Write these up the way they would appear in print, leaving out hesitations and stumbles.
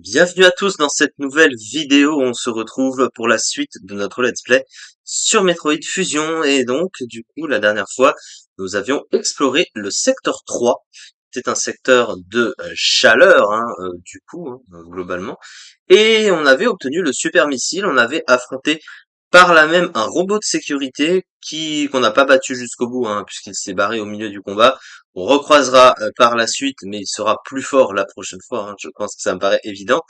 Bienvenue à tous dans cette nouvelle vidéo où on se retrouve pour la suite de notre let's play sur Metroid Fusion. Et donc, du coup, la dernière fois, nous avions exploré le secteur 3. C'est un secteur de chaleur, hein, du coup, hein, globalement. Et on avait obtenu le super missile, on avait affronté par là même un robot de sécurité qu'on n'a pas battu jusqu'au bout, hein, puisqu'il s'est barré au milieu du combat. On recroisera par la suite, mais il sera plus fort la prochaine fois, hein, je pense que ça me paraît évident.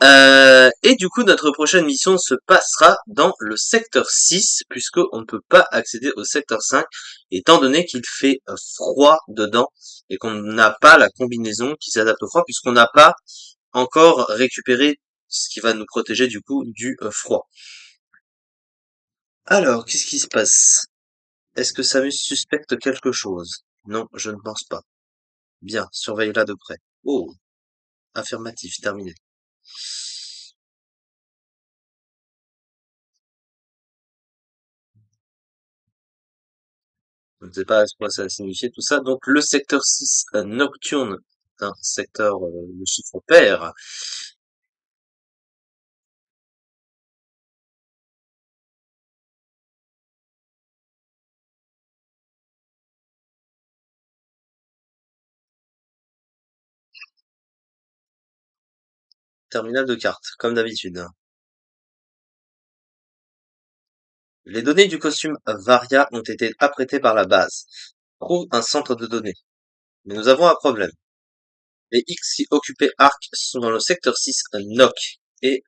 Et du coup, notre prochaine mission se passera dans le secteur 6, puisqu'on ne peut pas accéder au secteur 5, étant donné qu'il fait froid dedans, et qu'on n'a pas la combinaison qui s'adapte au froid, puisqu'on n'a pas encore récupéré ce qui va nous protéger du coup du froid. Alors, qu'est-ce qui se passe? Est-ce que Samus suspecte quelque chose? Non, je ne pense pas. Bien, surveille-la de près. Oh, affirmatif, terminé. Je ne sais pas ce que ça signifie tout ça. Donc le secteur 6 nocturne, un secteur de chiffre pair, terminal de cartes, comme d'habitude. Les données du costume Varia ont été apprêtées par la base. Trouve un centre de données. Mais nous avons un problème. Les X qui occupaient Arc sont dans le secteur 6 Noc. Et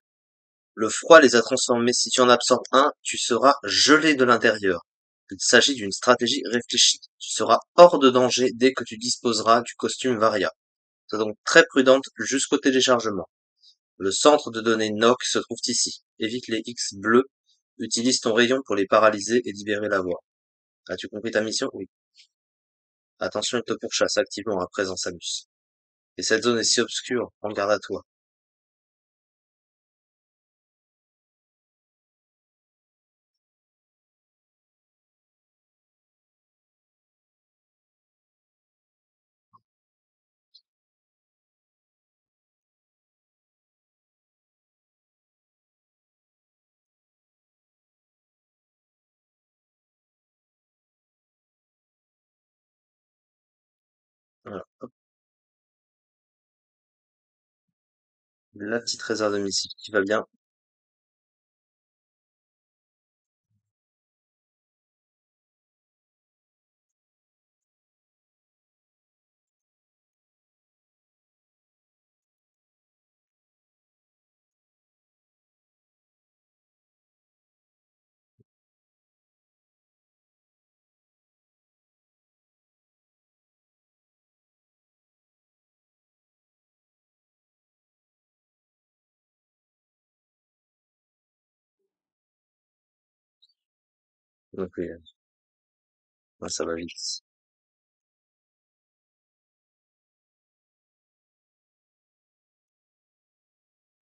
le froid les a transformés. Si tu en absorbes un, tu seras gelé de l'intérieur. Il s'agit d'une stratégie réfléchie. Tu seras hors de danger dès que tu disposeras du costume Varia. Sois donc très prudente jusqu'au téléchargement. Le centre de données NOC se trouve ici. Évite les X bleus. Utilise ton rayon pour les paralyser et libérer la voie. As-tu compris ta mission? Oui. Attention, il te pourchasse activement à présent, Samus. Et cette zone est si obscure, prends garde à toi. Voilà. La petite réserve de missiles qui va bien. Donc oui, ouais, ça va vite.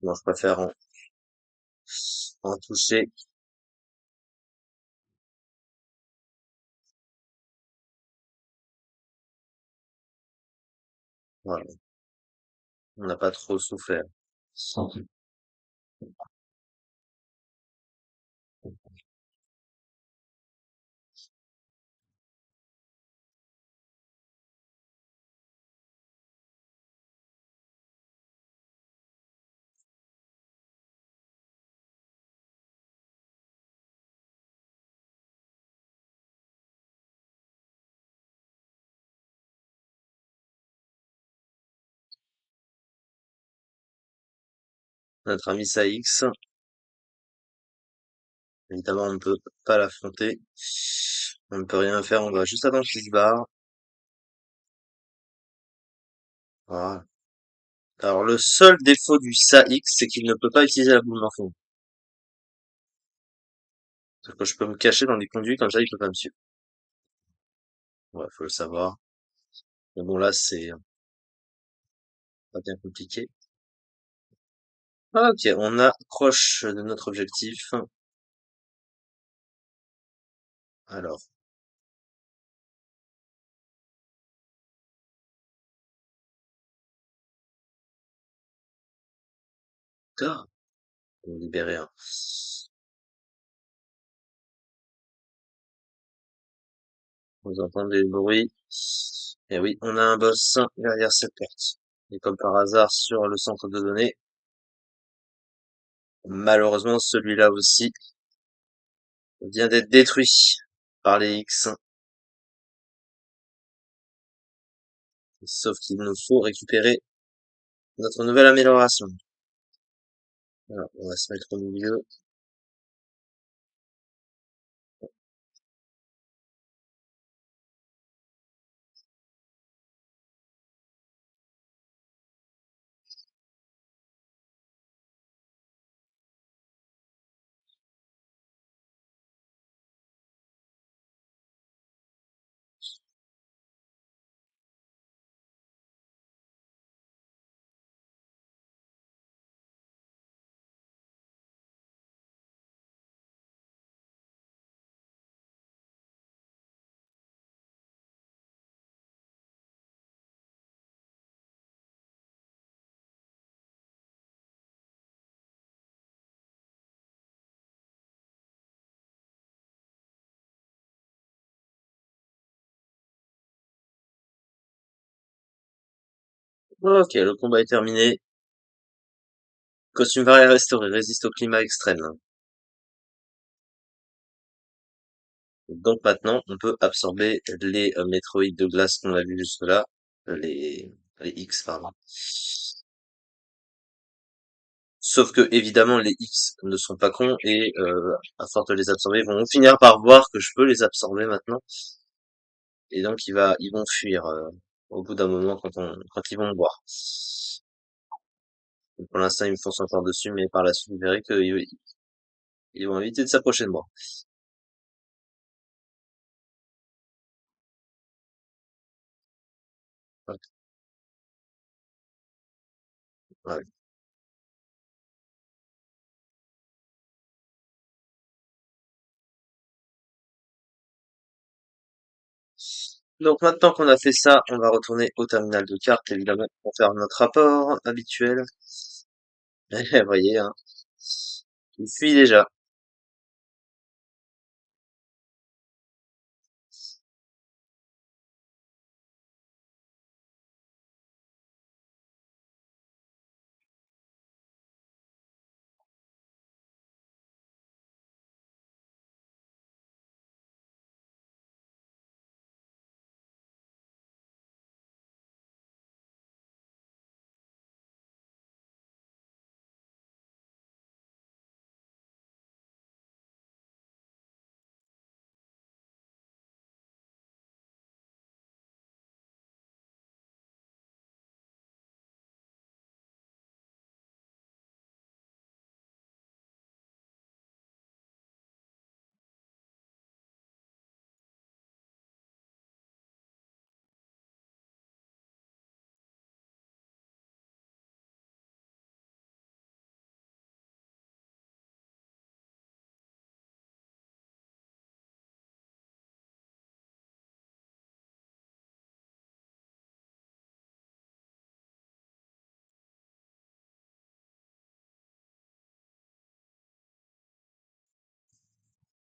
Moi, je préfère en toucher. Voilà. On n'a pas trop souffert. Notre ami Saïx, évidemment, on ne peut pas l'affronter. On ne peut rien faire, on va juste attendre qu'il se barre. Voilà. Alors, le seul défaut du Saïx, c'est qu'il ne peut pas utiliser la boule morphine. C'est-à-dire que je peux me cacher dans des conduits, comme ça, il peut pas me suivre. Ouais, faut le savoir. Mais bon, là, c'est pas bien compliqué. Ok, on approche de notre objectif. Alors, Ah, on va libérer un. Vous entendez le bruit. Et oui, on a un boss derrière cette porte. Et comme par hasard, sur le centre de données, malheureusement, celui-là aussi vient d'être détruit par les X. Sauf qu'il nous faut récupérer notre nouvelle amélioration. Alors, on va se mettre au milieu. Ok, le combat est terminé. Costume varié restauré, résiste au climat extrême. Donc maintenant, on peut absorber les métroïdes de glace qu'on a vu jusque-là. Les, les X, pardon. Sauf que, évidemment, les X ne sont pas cons et, à force de les absorber, vont finir par voir que je peux les absorber maintenant. Et donc, ils vont fuir, au bout d'un moment quand ils vont me voir. Donc, pour l'instant, ils me foncent encore dessus, mais par la suite, vous verrez qu'ils ils vont éviter de s'approcher de moi. Ouais, ouais. Donc maintenant qu'on a fait ça, on va retourner au terminal de carte, évidemment, pour faire notre rapport habituel. Vous voyez, hein, il fuit déjà.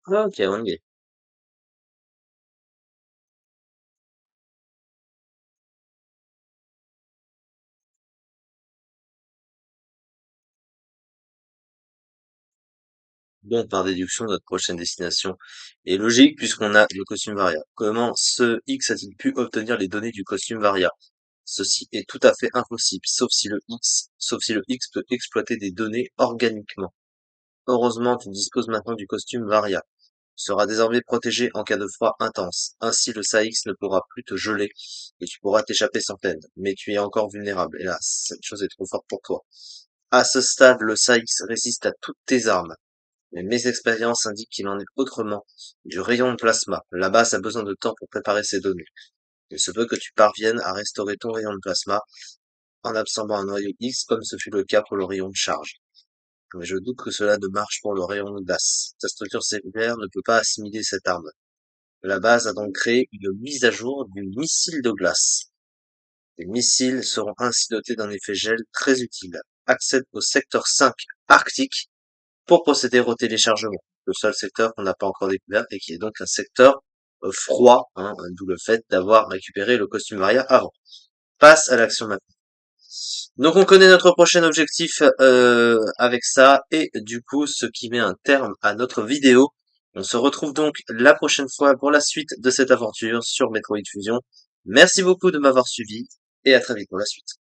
Ok, on y est. Donc, par déduction, notre prochaine destination est logique puisqu'on a le costume Varia. Comment ce X a-t-il pu obtenir les données du costume Varia? Ceci est tout à fait impossible, sauf si le X peut exploiter des données organiquement. Heureusement, tu disposes maintenant du costume Varia. Tu seras désormais protégé en cas de froid intense. Ainsi, le SAX ne pourra plus te geler et tu pourras t'échapper sans peine. Mais tu es encore vulnérable, hélas. Cette chose est trop forte pour toi. À ce stade, le SAX résiste à toutes tes armes. Mais mes expériences indiquent qu'il en est autrement. Du rayon de plasma. La base a besoin de temps pour préparer ses données. Il se peut que tu parviennes à restaurer ton rayon de plasma en absorbant un noyau X comme ce fut le cas pour le rayon de charge. Mais je doute que cela ne marche pour le rayon de glace. Ta structure cellulaire ne peut pas assimiler cette arme. La base a donc créé une mise à jour du missile de glace. Les missiles seront ainsi dotés d'un effet gel très utile. Accède au secteur 5 arctique pour procéder au téléchargement. Le seul secteur qu'on n'a pas encore découvert et qui est donc un secteur froid, hein, d'où le fait d'avoir récupéré le costume Maria avant. Passe à l'action maintenant. Donc on connaît notre prochain objectif avec ça et du coup ce qui met un terme à notre vidéo. On se retrouve donc la prochaine fois pour la suite de cette aventure sur Metroid Fusion. Merci beaucoup de m'avoir suivi et à très vite pour la suite.